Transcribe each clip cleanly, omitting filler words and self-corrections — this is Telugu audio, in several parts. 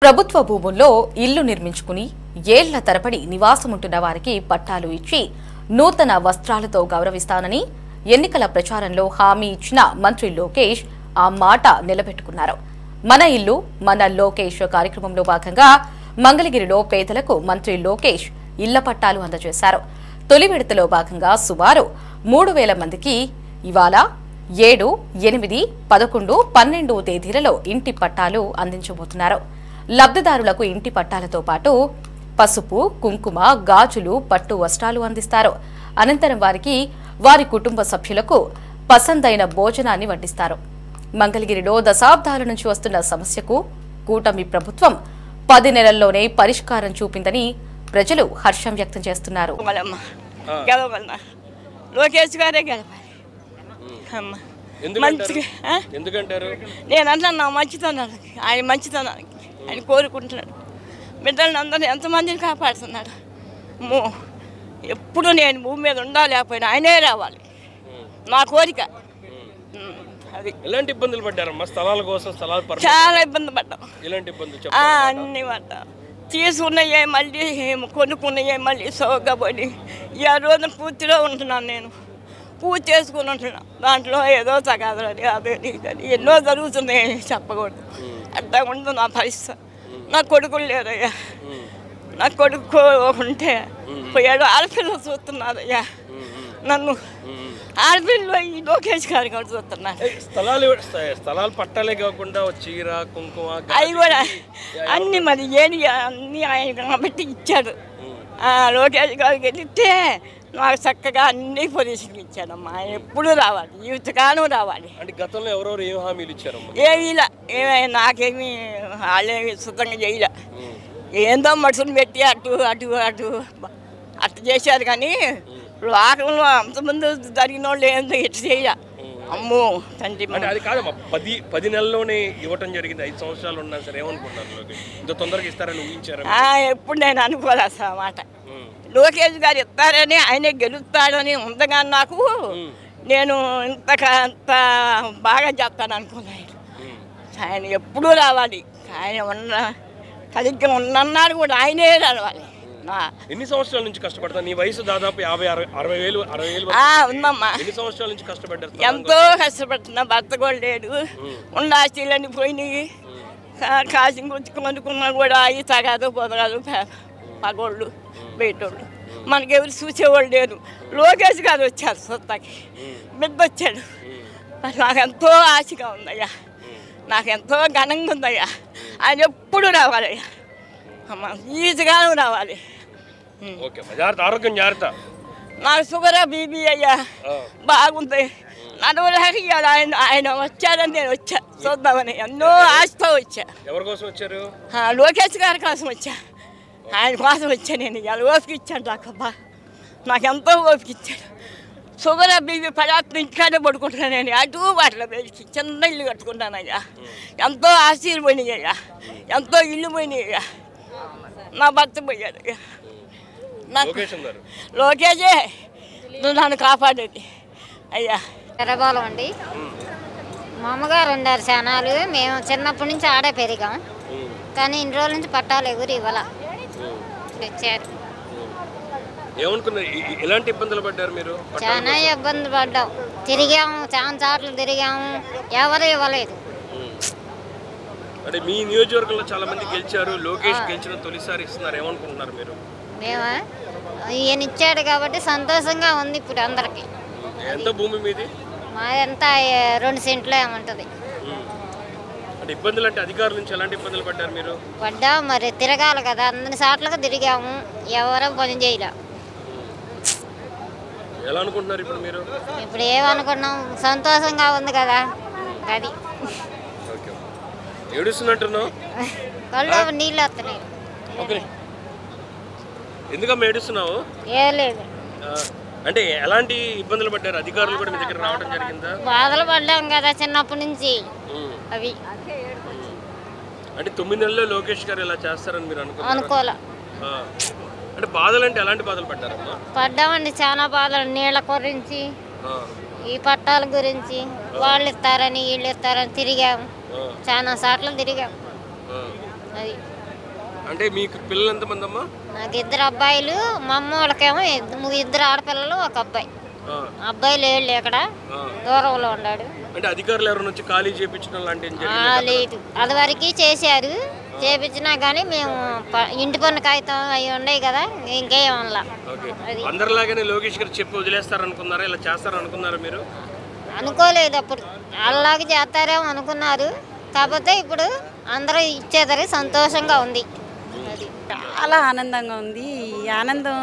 ప్రభుత్వ భూముల్లో ఇల్లు నిర్మించుకుని ఏళ్ల తరబడి నివాసముంటున్న వారికి పట్టాలు ఇచ్చి నూతన వస్త్రాలతో గౌరవిస్తానని ఎన్నికల ప్రచారంలో హామీ ఇచ్చిన మంత్రి లోకేష్ ఆ మాట నిలబెట్టుకున్నారు. మన ఇల్లు మన లోకేష్ కార్యక్రమంలో భాగంగా మంగళగిరిలో పేదలకు మంత్రి లోకేష్ ఇళ్ల పట్టాలు అందజేశారు. తొలి విడతలో భాగంగా సుమారు 3,000 మందికి ఇవాళ 7, 8, 11, 12 తేదీలలో ఇంటి పట్టాలు అందించబోతున్నారు. లబ్ధిదారులకు ఇంటి పట్టాలతో పాటు పసుపు, కుంకుమ, గాజులు, పట్టు వస్త్రాలు అందిస్తారు. అనంతరం వారికి వారి కుటుంబ సభ్యులకు పసందైన భోజనాన్ని వడ్డిస్తారు. మంగళగిరిలో దశాబ్దాల నుంచి వస్తున్న సమస్యకు కూటమి ప్రభుత్వం 10 నెలల్లోనే పరిష్కారం చూపిందని ప్రజలు హర్షం వ్యక్తం చేస్తున్నారు. నేనంటే నా మంచితనానికి ఆయన మంచితనానికి ఆయన కోరుకుంటున్నాడు. బిడ్డలను అందరినీ ఎంతమందిని కాపాడుతున్నాడు. ఎప్పుడు నేను భూమి మీద ఉండాలేకపోయినా ఆయనే రావాలి నా కోరిక. అది ఎలాంటి ఇబ్బందులు పడ్డారమ్మా? స్థలాల కోసం చాలా ఇబ్బంది పడ్డాం. ఎలాంటి ఇబ్బందులు? అన్ని పడ్డాం. తీసుకున్నాయే మళ్ళీ కొనుక్కున్నాయే మళ్ళీ సోగబడి ఈ రోజున పూర్తిలో ఉంటున్నాను. నేను పూజ చేసుకుని ఉంటున్నాను. దాంట్లో ఏదో తగాదని అదే ఎన్నో జరుగుతున్నాయి చెప్పకూడదు. అట్లా ఉంటుంది నా పరిస్థితి. నా కొడుకులు లేదయ్యా. నా కొడుకు ఉంటే పోయాడు. ఆడపిల్లలు చూస్తున్నారయ్యా. నన్ను ఆడపిల్లలు ఈ లోకేష్ గారి కూడా చూస్తున్నాను. స్థలాలు పట్టాలే కాకుండా చీర, కుంకుమ అవి కూడా అన్ని మరి ఏది అన్ని ఆయన కాబట్టి ఇచ్చాడు. లోకేష్ గారికి వెళ్తే నాకు చక్కగా అన్ని పొజిషన్లు ఇచ్చాడమ్మా. ఆయన ఎప్పుడు రావాలి, జీవితకాలం రావాలి. అంటే గతంలో ఎవరెవరు ఏం హామీలు ఇచ్చారమ్మా? ఏమీలా ఏమైనా నాకేమీ వాళ్ళే శుద్ధంగా చేయలే. ఏందో మనుషులు పెట్టి అటు అటు అటు అట్లా చేశారు. కానీ లోకంలో అంతమంది జరిగిన వాళ్ళు ఏందో ఇట్లా చేయ. అమ్మో తండ్రి. అది కాదమ్మా, 10 నెలల్లోనే ఇవ్వటం జరిగింది. 5 సంవత్సరాలు ఉన్నా సరే ఏమనుకుంటున్నారు? ఇంత తొందరగా ఇస్తారని ఊహించారు? ఎప్పుడు నేను అనుకోలే అసలు ఆ మాట. లోకేష్ గారు ఇస్తారని ఆయనే గెలుస్తాడని ఉంది. కానీ నాకు నేను ఇంత బాగా చేస్తాను అనుకున్నాను. ఆయన ఎప్పుడూ రావాలి. ఆయన సరిగ్గా ఉన్నన్నాడు కూడా ఆయనే రావాలి. ఎన్ని సంవత్సరాల నుంచి కష్టపడతా? నీ వయసు దాదాపు 50-60 ఏళ్ళు ఉందమ్మా. ఎన్ని సంవత్సరాల నుంచి కష్టపడ్డారు? ఎంతో కష్టపడుతున్నా. భర్త కూడా లేడు. ఉండాల్సిలన్నీ పోయినాయి. కాసి కొనుక్కున్నా కూడా అవి తగాదు పొదగాదు పగోళ్ళు బయటోళ్ళు. మనకెవరు చూసేవాళ్ళు లేరు. లోకేష్ గారు వచ్చారు సొత్తకి. బిడ్డ వచ్చాడు. నాకెంతో ఆశగా ఉందయ్యా. నాకెంతో ఘనంగా ఉందయ్యా. ఆయన ఎప్పుడు రావాలయ్యా. అమ్మ ఈజీగా రావాలి. ఆరోగ్యం జాగ్రత్త. నాకు షుగర్, బీపీ అయ్యా బాగుంది. నడవలేక ఆయన వచ్చారని నేను వచ్చా చూద్దామని. ఎన్నో ఆశతో వచ్చా. ఎవరి కోసం వచ్చారు? లోకేష్ గారి కోసం వచ్చా. ఆయన కోసం వచ్చా. నేను ఇలా ఓపిక ఇచ్చాను. నాకబ్బా నాకెంతో ఓపిక ఇచ్చాడు. షుగర్, బీపీ పదార్థం ఇంటికాడే పడుకుంటున్నాను. నేను అటు వాటిలో వెళ్ళి చిన్న ఇల్లు కట్టుకుంటానయ్యా. ఎంతో ఆశీర్పోయినాయి అయ్యా. ఎంతో ఇల్లు పోయినాయి అయ్యా. నా భర్త పోయాడు. లోకేషే నువ్వు నన్ను కాపాడేది అయ్యా. ఎర్రబాలం అండి. మా అమ్మగారు ఉన్నారు చానాలు. మేము చిన్నప్పటి నుంచి ఆడే పెరిగాం. కానీ ఇన్ని రోజుల నుంచి పట్టాలు ఎవరు ఇవ్వాల వచ్చారు. ఎలాంటి ఇబ్బందులు పడ్డారు మీరు? చాలా ఇబ్బంది పడ్డాం. తిరిగాము, చాలా చాట్లు తిరిగాము. ఎవరు ఇవ్వలేదు. అంటే మీ నియోజకవర్గంలో చాలా మంది గెలిచారు. లోకేష్ గెలిచిన తొలిసారి ఇస్తున్నారు. ఏమనుకుంటున్నారు మీరు? మేమా ఈయన ఇచ్చాడు కాబట్టి సంతోషంగా ఉంది ఇప్పుడు అందరికి. ఎంత భూమి మీది? మాదంతా 2 సెంట్లు ఏముంటుంది. అంటే ఇబ్బందులు అంటే అధికారుల నుంచి ఎలాంటి ఇబ్బందులు పడ్డారు మీరు? పడ్డాము. మరి తిరగాలి కదా. అన్ని సార్లుగా తిరిగాము. ఎవరో పని చేయలే. ఎలా అనుకుంటున్నారు ఇప్పుడు మీరు? ఇప్పుడు ఏమనుకున్నాం, సంతోషంగా ఉంది కదా. అది ఏడుస్తున్నట్టున్నావు. కళ్ళు నీళ్ళు వస్తున్నాయి. ఎందుకమ్మా ఏడుస్తున్నావు? ఏం లేదు. అంటే ఎలాంటి ఇబ్బందులు పడ్డారు? అధికారులు కూడా మీ దగ్గర రావడం జరిగిందా? బాధలు పడ్డాం కదా చిన్నప్పటి నుంచి. అవి అంటే 9 నెలల్లో లోకేష్ గారు ఇలా చేస్తారని మీరు అనుకోలే. అంటే బాధలు అంటే ఎలాంటి బాధలు పడ్డారమ్మా? పడ్డామండి చాలా బాధలు. నీళ్ళ గురించి, ఈ పట్టాల గురించి, వాళ్ళు ఇస్తారని వీళ్ళు ఇస్తారని తిరిగాము. చాలా సార్లు తిరిగాము. అది అంటే మీకు పిల్లలు ఎంతమంది అమ్మా? నాకు 2 అబ్బాయిలు, మా అమ్మ వాళ్ళకేమో 2 ఆడపిల్లలు, 1 అబ్బాయి. అబ్బాయి లేడు ఇక్కడ, దూరంలో ఉన్నాడు. అంటే అధికారులు ఎవరైనా వచ్చి ఖాళీ చేయించడం లాంటివి లేదు, అది వరకు చేశారు. చేపించినా కానీ మేము ఇంటి పన్ను కాగితం అవి ఉన్నాయి కదా, ఇంకేమన్నా. అందరిలాగానే లోకేష్ గారు చెప్పి వదిలేస్తారనుకున్నారా, ఇలా చేస్తారనుకున్నారా మీరు? అనుకోలేదు, అప్పుడు అలాగే చేస్తారేమో అనుకున్నారు. కాకపోతే ఇప్పుడు అందరూ ఇచ్చేదరి సంతోషంగా ఉంది. చాలా ఆనందంగా ఉంది. ఈ ఆనందం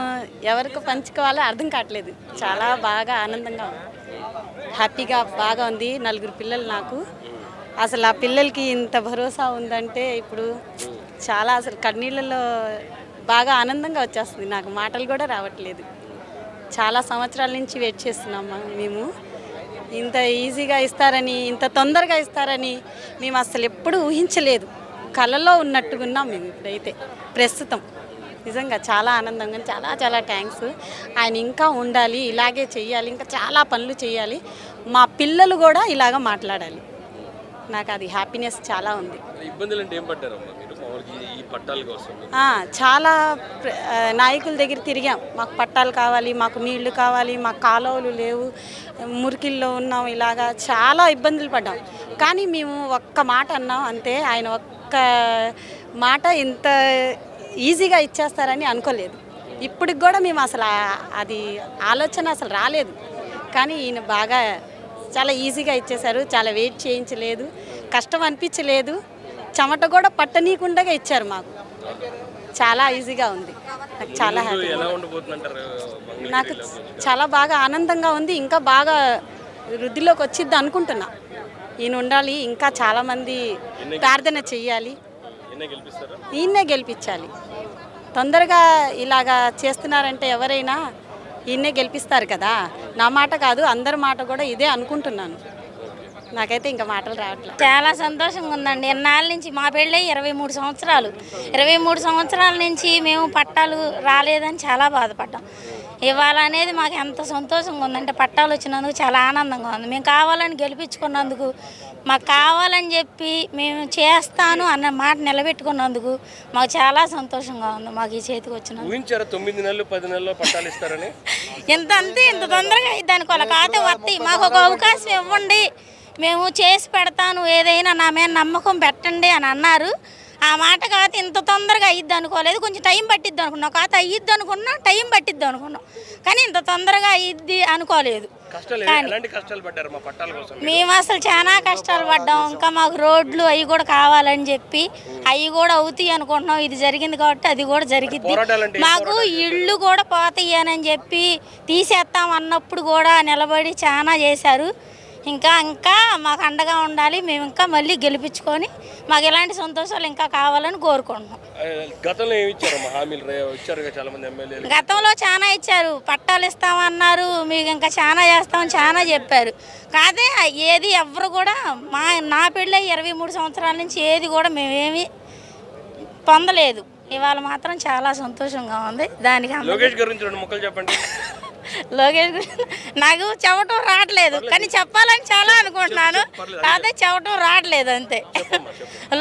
ఎవరికి పంచుకోవాలో అర్థం కావట్లేదు. చాలా బాగా ఆనందంగా ఉంది, హ్యాపీగా బాగా ఉంది. 4 పిల్లలు నాకు. అసలు ఆ పిల్లలకి ఇంత భరోసా ఉందంటే ఇప్పుడు చాలా అసలు కన్నీళ్ళలో బాగా ఆనందంగా వచ్చేస్తుంది. నాకు మాటలు కూడా రావట్లేదు. చాలా సంవత్సరాల నుంచి వెయిట్ చేస్తున్నాము మేము. ఇంత ఈజీగా ఇస్తారని, ఇంత తొందరగా ఇస్తారని మేము అసలు ఎప్పుడు ఊహించలేదు. కళలో ఉన్నట్టుగా ఉన్నాం మేము ఇప్పుడైతే ప్రస్తుతం. నిజంగా చాలా ఆనందంగా, చాలా చాలా థ్యాంక్స్. ఆయన ఇంకా ఉండాలి, ఇలాగే చెయ్యాలి, ఇంకా చాలా పనులు చేయాలి. మా పిల్లలు కూడా ఇలాగ మాట్లాడాలి. నాకు అది హ్యాపీనెస్ చాలా ఉంది. చాలా నాయకుల దగ్గర తిరిగాం. మాకు పట్టాలు కావాలి, మాకు నీళ్లు కావాలి, మాకు కాలువలు లేవు, మురికిల్లో ఉన్నాం, ఇలాగా చాలా ఇబ్బందులు పడ్డాం. కానీ మేము ఒక్క మాట అన్నాం అంతే. ఆయన ఒక్క మాట ఇంత ఈజీగా ఇచ్చేస్తారని అనుకోలేదు. ఇప్పటికి కూడా మేము అసలు అది ఆలోచన అసలు రాలేదు. కానీ ఈయన బాగా చాలా ఈజీగా ఇచ్చేశారు. చాలా వెయిట్ చేయించలేదు, కష్టం అనిపించలేదు, చెమట కూడా పట్టనీయకుండా ఇచ్చారు మాకు. చాలా ఈజీగా ఉంది. నాకు చాలా హ్యాపీ, నాకు చాలా బాగా ఆనందంగా ఉంది. ఇంకా బాగా వృద్ధిలోకి వచ్చిద్ది అనుకుంటున్నా. ఈయన ఉండాలి, ఇంకా చాలామంది ప్రార్థన చెయ్యాలి, ఈయన్నే గెలిపించాలి. తొందరగా ఇలాగా చేస్తున్నారంటే ఎవరైనా ఈయన్నే గెలిపిస్తారు కదా. నా మాట కాదు, అందరి మాట కూడా ఇదే అనుకుంటున్నాను. నాకైతే ఇంకా మాటలు రావట్లేదు. చాలా సంతోషంగా ఉందండి. ఎన్నాళ్ళ నుంచి మా పెళ్ళి 23 సంవత్సరాలు. 23 సంవత్సరాల నుంచి మేము పట్టాలు రాలేదని చాలా బాధపడ్డాం. ఇవాళ అనేది మాకు ఎంత సంతోషంగా ఉందంటే, పట్టాలు వచ్చినందుకు చాలా ఆనందంగా ఉంది. మేము కావాలని గెలిపించుకున్నందుకు, మాకు కావాలని చెప్పి మేము చేస్తాను అన్న మాట నిలబెట్టుకున్నందుకు మాకు చాలా సంతోషంగా ఉంది. మాకు ఈ చేతికి వచ్చిన 9 నెలలు 10 నెలల్లో పట్టాలు ఇస్తారని ఇంత తొందరగా అయింది అనుకోవాలి. కాకపోతే వస్తాయి, మాకు ఒక అవకాశం ఇవ్వండి, మేము చేసి పెడతాను, ఏదైనా నా మీద నమ్మకం పెట్టండి అని అన్నారు. ఆ మాట కాదు ఇంత తొందరగా అయ్యిద్ది అనుకోలేదు. కొంచెం టైం పట్టిద్ది అనుకున్నాం. కాదు అయ్యిద్ది అనుకున్నా, టైం పట్టిద్ది అనుకున్నాం. కానీ ఇంత తొందరగా అయ్యిద్ది అనుకోలేదు. మేము అసలు చాలా కష్టాలు పడ్డాం. ఇంకా మాకు రోడ్లు అవి కూడా కావాలని చెప్పి అవి కూడా అవుతాయి అనుకుంటున్నాం. ఇది జరిగింది కాబట్టి అది కూడా జరిగిద్ది. మాకు ఇళ్ళు కూడా పోతాయి అని చెప్పి తీసేస్తాం అన్నప్పుడు కూడా నిలబడి చాలా చేశారు. ఇంకా మాకు అండగా ఉండాలి. మేము ఇంకా మళ్ళీ గెలిపించుకొని మాకు ఇలాంటి సంతోషాలు ఇంకా కావాలని కోరుకుంటున్నాం. గతంలో చాలా ఇచ్చారు, పట్టాలు ఇస్తామన్నారు, మీకు ఇంకా చాలా చేస్తామని చాలా చెప్పారు. కాదే ఏది ఎవరు కూడా నా పెళ్ళి 23 సంవత్సరాల నుంచి ఏది కూడా మేమేమి పొందలేదు. ఇవాళ మాత్రం చాలా సంతోషంగా ఉంది. దానికి లోకేష్ గురించి 2 ముక్కలు చెప్పండి. లోకేష్ గురించి నాకు చెప్పటం రావట్లేదు, కానీ చెప్పాలని చాలా అనుకుంటున్నాను. కాకపోతే చెప్పటం రావట్లేదు అంతే.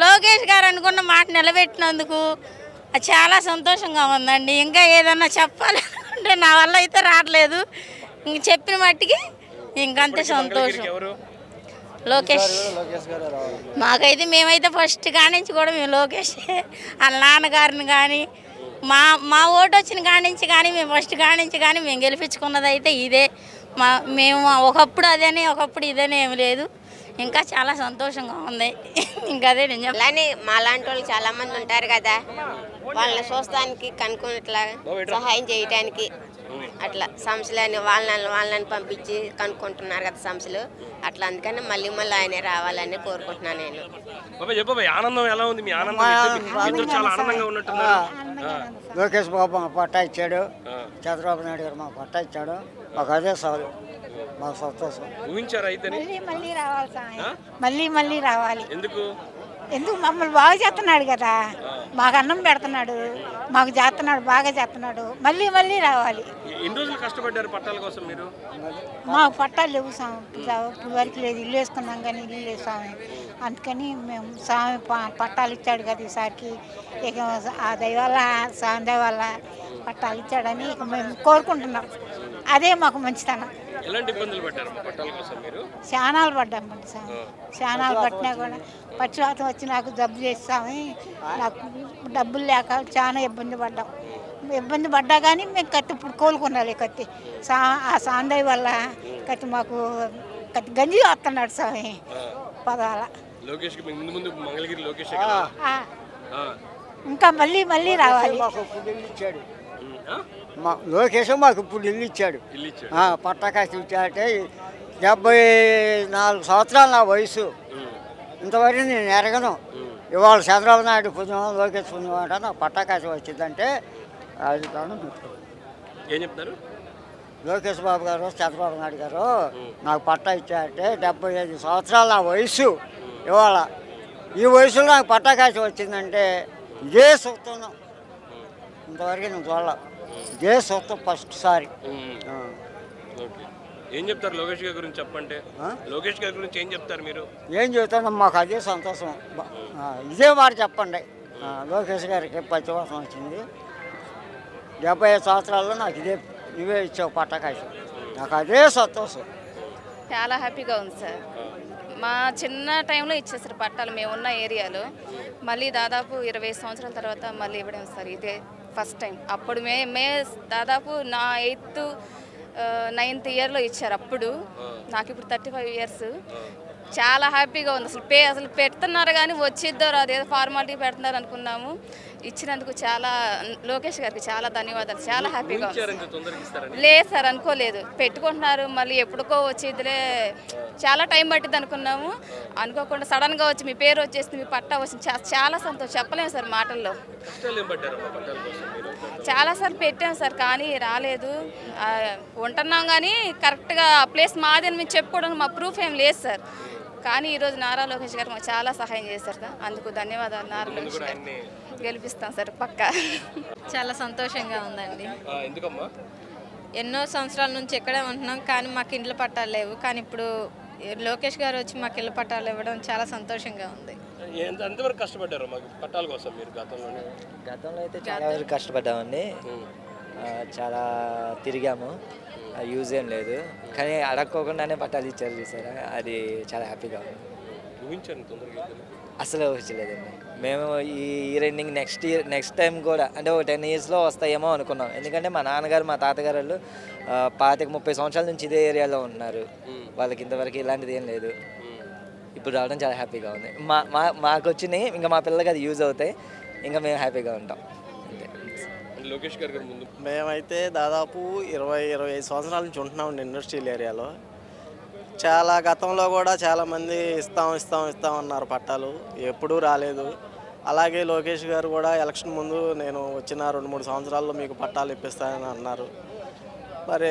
లోకేష్ గారు అనుకున్న మాట నిలబెట్టినందుకు చాలా సంతోషంగా ఉందండి. ఇంకా ఏదన్నా చెప్పాలి అంటే నా వల్ల అయితే రావట్లేదు. ఇంక చెప్పిన మట్టికి ఇంకంతే సంతోషం. లోకేష్ మాకైతే మేమైతే ఫస్ట్ కాడి నుంచి కూడా మేము లోకేష్ వాళ్ళ నాన్నగారిని కానీ మా ఓటు వచ్చిన కాడి నుంచి కానీ మేము ఫస్ట్ కాడి నుంచి కానీ మేము గెలిపించుకున్నది అయితే ఇదే. మేము ఒకప్పుడు అదేనే ఒకప్పుడు ఇదేనే ఏమి లేదు. ఇంకా చాలా సంతోషంగా ఉంది. ఇంకా అదే నేను అలానే మా లాంటి వాళ్ళు చాలామంది ఉంటారు కదా, వాళ్ళని చూస్తానికి కనుక్కున్నట్లా సహాయం చేయటానికి అట్లా సమస్యలని వాళ్ళని పంపించి కనుక్కుంటున్నారు కదా సమస్యలు. అట్లా అందుకని మళ్ళీ ఆయనే రావాలని కోరుకుంటున్నాను నేను. ఆనందం ఎలా ఉంది? మీ ఆనందం చాలా ఆనందంగా ఉన్నట్టున్నారు. లోకేష్ బాబు పట్టా ఇచ్చాడు, చంద్రబాబు నాయుడు గారు మాకు పట్టా ఇచ్చాడు. మాకు అదే చాలు, మాకు సంతోషం. ఊహించారు అయితే మళ్ళీ రావాలి. ఎందుకు ఎందుకు మమ్మల్ని బాగా చేస్తున్నాడు కదా, మాకు అన్నం పెడుతున్నాడు, మాకు చేస్తున్నాడు, బాగా చేస్తున్నాడు. మళ్ళీ మళ్ళీ రావాలి. ఎన్ని రోజులు కష్టపడ్డారు పట్టాల కోసం మీరు? మాకు పట్టాలు లేవు స్వామి, ఇప్పుడు వరకు లేదు. ఇల్లు వేసుకున్నాం కానీ ఇల్లు లేదు స్వామి. అందుకని మేము స్వామి పట్టాలు ఇచ్చాడు కదా ఈసారికి, ఇక ఆ దైవాల స్వామి దైవాల పట్టాలు ఇచ్చాడని ఇక మేము కోరుకుంటున్నాం. అదే మాకు మంచితనం. ఎలాంటి ఇబ్బందులు పడ్డారు పట్టాల కోసం మీరు? శానాలు పడ్డామండి స్వామి. శానాలు పట్టినా కూడా పచ్చివాతం వచ్చి నాకు జబ్బు చేస్తామని నాకు డబ్బులు లేక చాలా ఇబ్బంది పడ్డాం. ఇబ్బంది పడ్డా కానీ మేము కత్తి ఇప్పుడు కోలుకున్నాలి. కత్తి ఆ సాందయ్య వల్ల కత్తి మాకు కత్తి గంజి వస్తున్నాడు స్వామి పదాల. ఇంకా మళ్ళీ మళ్ళీ రావాలి. లోకేష్ మాకు ఇప్పుడు ఇల్లు ఇచ్చాడు, పట్టాకాసి ఇచ్చాడంటే 74 సంవత్సరాలు నా వయసు. ఇంతవరకు నేను ఎరగను. ఇవాళ చంద్రబాబు నాయుడు పుణ్యం లోకేష్ పుణ్యం అంటే నాకు పట్టాకాసి వచ్చిందంటే అది ఏం చెప్తారు? లోకేష్ బాబు గారు చంద్రబాబు నాయుడు గారు నాకు పట్టా ఇచ్చారంటే 75 సంవత్సరాలు నా వయసు. ఇవాళ ఈ వయసులో నాకు పట్టాకాసి వచ్చిందంటే ఇదే సూత్రం. ఇంతవరకు నేను చూడాల, ఇదే సూత్రం ఫస్ట్ సారి. ఏం చెప్తారు లోకేష్ గారి గురించి చెప్పంటే? లోకేష్ గారి గురించి ఏం చెప్తారు మీరు? ఏం చెబుతాను, మాకు అదే సంతోషం. ఇదే మాట చెప్పండి. లోకేష్ గారికి పచ్చివాసం వచ్చింది. 75 సంవత్సరాల్లో నాకు ఇవే ఇచ్చావు పట్టకాసి, నాకు అదే సంతోషం. చాలా హ్యాపీగా ఉంది సార్. మా చిన్న టైంలో ఇచ్చేసారు పట్టాలు మేమున్న ఏరియాలో. మళ్ళీ దాదాపు 20 సంవత్సరాల తర్వాత మళ్ళీ ఇవ్వడం సార్ ఇదే ఫస్ట్ టైం. అప్పుడు మే దాదాపు నా 8th 9th ఇయర్లో ఇచ్చారు. అప్పుడు నాకు ఇప్పుడు 35 ఇయర్స్. చాలా హ్యాపీగా ఉంది. అసలు పెడుతున్నారు కానీ వచ్చిద్దో అదేదో ఫార్మాలిటీ పెడుతున్నారు అనుకున్నాము. ఇచ్చినందుకు చాలా లోకేష్ గారికి చాలా ధన్యవాదాలు. చాలా హ్యాపీగా ఉంది. లేదు సార్ అనుకోలేదు. పెట్టుకుంటున్నారు మళ్ళీ ఎప్పుడుకో వచ్చిద్దిలే, చాలా టైం పట్టింది అనుకున్నాము. అనుకోకుండా సడన్గా వచ్చి మీ పేరు వచ్చేసింది, మీ పట్టా వచ్చింది. చాలా సంతోషం, చెప్పలేము సార్ మాటల్లో. చాలాసార్లు పెట్టాం సార్ కానీ రాలేదు. ఉంటున్నాం కానీ కరెక్ట్గా ప్లేస్ మాది అని మేము చెప్పుకోవడానికి మా ప్రూఫ్ ఏం లేదు సార్. కానీ ఈరోజు నారా లోకేష్ గారు మాకు చాలా సహాయం చేశారు సార్. అందుకు ధన్యవాదాలు. నారా లోకేష్ గారు గెలిపిస్తాం సార్ పక్కా. చాలా సంతోషంగా ఉందండి. ఎన్నో సంవత్సరాల నుంచి ఇక్కడే ఉంటున్నాం కానీ మాకు ఇండ్ల పట్టాలు లేవు. కానీ ఇప్పుడు లోకేష్ గారు వచ్చి మాకు ఇళ్ళ పట్టాలు ఇవ్వడం చాలా సంతోషంగా ఉంది. ఎంతవరకు కష్టపడ్డారు మాకు పట్టాల కోసం మీరు? గతంలో అయితే చాలా వరకు కష్టపడ్డామండి. చాలా తిరిగాము, యూజ్ ఏం లేదు. కానీ అడక్కోకుండానే పట్టాలు ఇచ్చారు చూసారా, అది చాలా హ్యాపీగా ఉంది. అసలు ఊహించలేదండి. మేము ఈ ఇయర్ ఎండింగ్ నెక్స్ట్ టైం కూడా అంటే ఒక 10 yearsలో వస్తాయేమో అనుకున్నాం. ఎందుకంటే మా నాన్నగారు మా తాతగారు వాళ్ళు 25-30 సంవత్సరాల నుంచి ఇదే ఏరియాలో ఉన్నారు. వాళ్ళకి ఇంతవరకు ఇలాంటిది ఏం లేదు. ఇప్పుడు రావడం చాలా హ్యాపీగా ఉంది. మాకు వచ్చినాయి, ఇంకా మా పిల్లలకి అది యూజ్ అవుతాయి, ఇంకా మేము హ్యాపీగా ఉంటాం. లోకేష్ గారి ముందు మేమైతే దాదాపు 20-25 సంవత్సరాల నుంచి ఉంటున్నామండి ఇండస్ట్రియల్ ఏరియాలో. చాలా గతంలో కూడా చాలామంది ఇస్తాం అన్నారు పట్టాలు, ఎప్పుడూ రాలేదు. అలాగే లోకేష్ గారు కూడా ఎలక్షన్ ముందు నేను వచ్చిన 2-3 సంవత్సరాల్లో మీకు పట్టాలు ఇప్పిస్తానని అన్నారు. మరి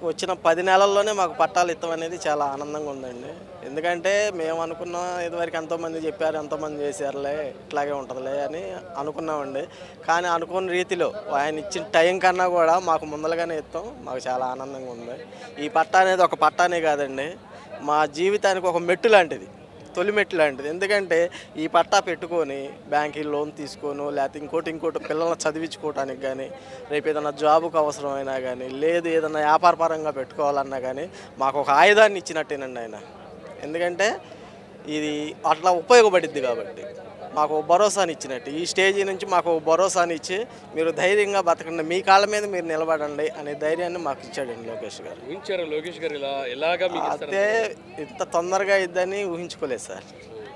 వచ్చిన 10 నెలల్లోనే మాకు పట్టాలు ఇస్తాం అనేది చాలా ఆనందంగా ఉందండి. ఎందుకంటే మేము అనుకున్నాం ఇదివరకు ఎంతోమంది చెప్పారు, ఎంతోమంది చేశారులే, ఇట్లాగే ఉంటుందిలే అని అనుకున్నామండి. కానీ అనుకున్న రీతిలో ఆయన ఇచ్చిన టైం కన్నా కూడా మాకు ముందలుగానే ఇస్తాం. మాకు చాలా ఆనందంగా ఉంది. ఈ పట్టా అనేది ఒక పట్టానే కాదండి, మా జీవితానికి ఒక మెట్టు లాంటిది, తొలి మెట్టు లాంటిది. ఎందుకంటే ఈ పట్టా పెట్టుకొని బ్యాంకుకి లోన్ తీసుకోను, లేకపోతే ఇంకోటి పిల్లల్ని చదివించుకోవడానికి కానీ, రేపు ఏదైనా జాబుకు అవసరమైనా కానీ, లేదు ఏదైనా వ్యాపార పరంగా పెట్టుకోవాలన్నా కానీ మాకు ఒక ఆయుధాన్ని ఇచ్చినట్టేనండి ఆయన. ఎందుకంటే ఇది అట్లా ఉపయోగపడిద్ది కాబట్టి మాకు భరోసాని ఇచ్చినట్టు. ఈ స్టేజీ నుంచి మాకు భరోసాని ఇచ్చి మీరు ధైర్యంగా బతకండి, మీ కాళ్ళ మీద మీరు నిలబడండి అనే ధైర్యాన్ని మాకు ఇచ్చాడండి లోకేష్ గారు. లోకేష్ గారు అయితే ఇంత తొందరగా ఇద్దని ఊహించుకోలేదు సార్,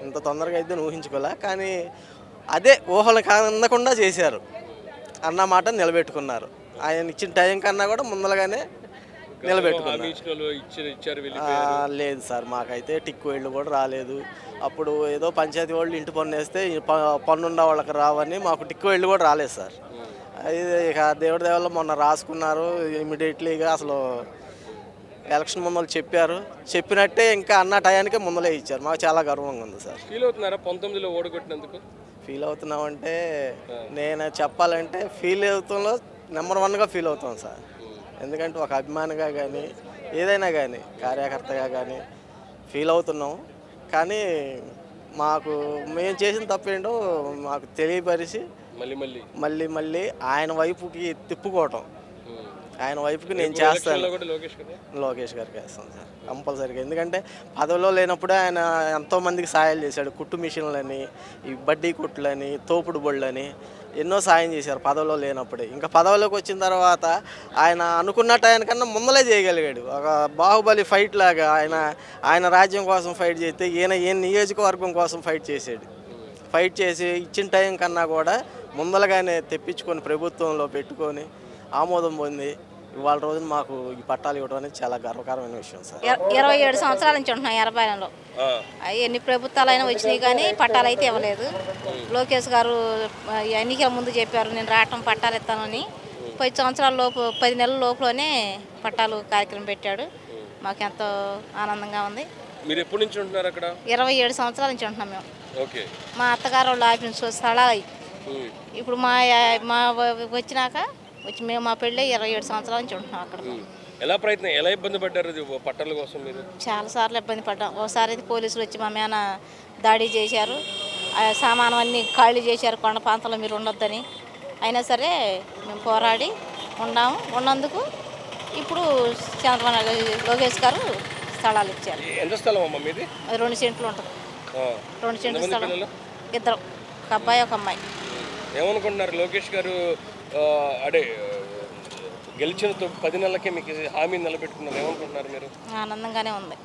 ఇంత తొందరగా ఇద్దని ఊహించుకోలే. కానీ అదే ఊహలు అందకుండా చేశారు అన్న మాట నిలబెట్టుకున్నారు. ఆయన ఇచ్చిన టైం కన్నా కూడా ముందరగానే నిలబెట్టుకున్నారు. లేదు సార్, మాకైతే టిక్కు ఇళ్ళు కూడా రాలేదు. అప్పుడు ఏదో పంచాయతీ వాళ్ళు ఇంటి పన్ను వేస్తే పన్నున్న వాళ్ళకి రావని మాకు టిక్కు ఇళ్ళు కూడా రాలేదు సార్. అది ఇక దేవుడి దేవల్లో మొన్న రాసుకున్నారు ఇమీడియట్లీగా. అసలు ఎలక్షన్ ముందు చెప్పారు, చెప్పినట్టే ఇంకా అన్న టయానికే ముందలే ఇచ్చారు. మాకు చాలా గర్వంగా ఉంది సార్. ఫీల్ అవుతున్నారా 19లో ఓడగొట్టినందుకు? ఫీల్ అవుతున్నామంటే నేను చెప్పాలంటే ఫీల్ అవుతాంలో నెంబర్ 1గా ఫీల్ అవుతాం సార్. ఎందుకంటే ఒక అభిమానిగా కానీ ఏదైనా కానీ కార్యకర్తగా కానీ ఫీల్ అవుతున్నాం. కానీ మాకు మేము చేసిన తప్పేంటో మాకు తెలియపరిచి మళ్ళీ ఆయన వైపుకి తిప్పుకోవటం, ఆయన వైపుకి నేను చేస్తాను. లోకేష్ గారికి వేస్తాను సార్ కంపల్సరీగా. ఎందుకంటే పదవిలో లేనప్పుడే ఆయన ఎంతోమందికి సాయాలు చేశాడు. కుట్టు మిషన్లని, ఈ బడ్డీ కుట్లని, తోపుడు బళ్ళని ఎన్నో సాయం చేశారు పదవిలో లేనప్పుడే. ఇంకా పదవిలోకి వచ్చిన తర్వాత ఆయన అనుకున్నట్టు ఆయనకన్నా ముందలే చేయగలిగాడు. ఒక బాహుబలి ఫైట్ లాగా ఆయన రాజ్యం కోసం ఫైట్ చేస్తే ఈయన నియోజకవర్గం కోసం ఫైట్ చేసాడు. ఫైట్ చేసి ఇచ్చిన టైం కన్నా కూడా ముందలగానే తెప్పించుకొని ప్రభుత్వంలో పెట్టుకొని ఆమోదం పొంది ఇవాళ రోజున మాకు ఈ పట్టాలు ఇవ్వడం అనేది చాలా గర్వకారమైన విషయం సార్. 27 సంవత్సరాల నుంచి ఉంటున్నాం ఎర్రపాలెంలో. ఎన్ని ప్రభుత్వాలైనా వచ్చినాయి కానీ పట్టాలు అయితే ఇవ్వలేదు. లోకేష్ గారు ఎన్నికల ముందు చెప్పారు నేను రావటం పట్టాలు ఇస్తానని. 10 సంవత్సరాల లోపు 10 నెలల లోపులోనే పట్టాలు కార్యక్రమం పెట్టాడు. మాకు ఎంతో ఆనందంగా ఉంది. మీరు ఎప్పటి నుంచి ఉంటున్నారు అక్కడ? 27 సంవత్సరాల నుంచి ఉంటున్నాం మేము. ఓకే. మా అత్తగారు వాళ్ళు ఆఫీస్ స్థలాలు ఇప్పుడు మా వచ్చినాక మేము మా పెళ్ళి 27 సంవత్సరాల నుంచి ఉంటున్నాం అక్కడ. ఎలా ఇబ్బంది పడ్డారు పట్టాల కోసం మీరు? చాలా సార్లు ఇబ్బంది పడ్డాం. ఒకసారి అయితే పోలీసులు వచ్చి మా మీద దాడి చేశారు. సామాను అన్నీ ఖాళీ చేశారు. కొండ ప్రాంతంలో మీరు ఉండొద్దని. అయినా సరే మేము పోరాడి ఉన్నందుకు ఇప్పుడు చంద్రబాబు లోకేష్ గారు స్థలాలు ఇచ్చారు. ఎంత స్థలం అమ్మా మీది? అది 2 సెంట్లు ఉంటుంది. 2 సెంట్లు స్థలం. 2, ఒక అబ్బాయి ఒక అమ్మాయి. ఏమనుకుంటున్నారు లోకేష్ గారు అడే గెలిచిన 10 నెలలకే మీకు హామీ నిలబెట్టుకున్నారు, ఏమనుకుంటున్నారు మీరు? ఆనందంగానే ఉంది.